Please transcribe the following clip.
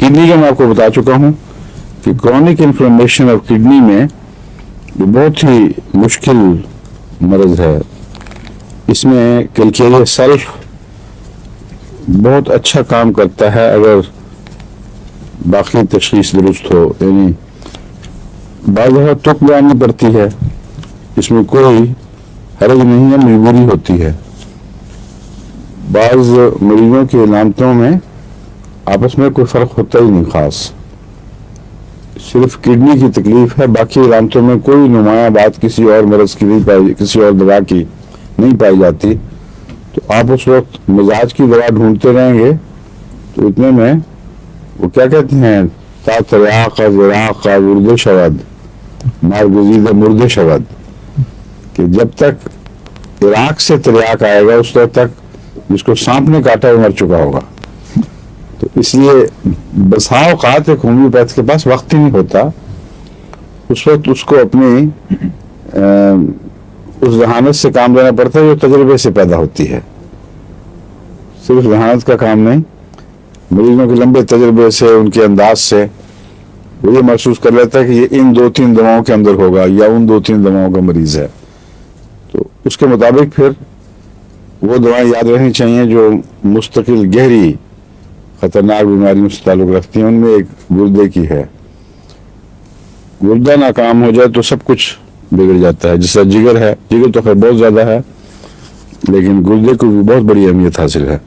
Kidney का मैं आपको बता चुका हूँ कि क्रॉनिक इन्फ्लेमेशन ऑफ किडनी में बहुत ही मुश्किल मर्ज है। इसमें कैलकेरिया सल्फ बहुत अच्छा काम करता है अगर बाकी तशखीस दुरुस्त हो, यानी बाज़ दफ़ा तुक लानी पड़ती है, इसमें कोई हरज नहीं है, मजबूरी होती है। बाज़ मरीजों की इलामतों में आपस में कोई फ़र्क होता ही नहीं ख़ास, सिर्फ किडनी की तकलीफ है, बाकी इलामतों में कोई नुमाया बात किसी और मरज़ की नहीं पाई, किसी और दवा की नहीं पाई जाती। तो आप उस वक्त मिजाज की दवा ढूंढते रहेंगे तो इतने में वो क्या कहते हैं, का उर्द शवद नारगजीद मुर्द शवद, कि जब तक इराक से तिरयाक आएगा उस वक्त तक जिसको सांप ने काटा वो मर चुका होगा। तो इसलिए बसा औकात एक होम्योपैथ के पास वक्त ही नहीं होता, उस वक्त उसको अपनी उस जहानत से काम लेना पड़ता है जो तजुर्बे से पैदा होती है। सिर्फ जहानत का काम नहीं, मरीजों के लंबे तजुर्बे से, उनके अंदाज से वो ये महसूस कर लेता है कि ये इन 2-3 दवाओं के अंदर होगा या उन 2-3 दवाओं का मरीज है। तो उसके मुताबिक फिर वो दवाएं याद रहनी चाहिए जो मुस्तकिल गहरी खतरनाक बीमारियों से ताल्लुक़ रखती हैं। उनमें एक गुर्दे की है, गुर्दा नाकाम हो जाए तो सब कुछ बिगड़ जाता है। जैसा जिगर है, जिगर तो खैर बहुत ज़्यादा है, लेकिन गुर्दे को भी बहुत बड़ी अहमियत हासिल है।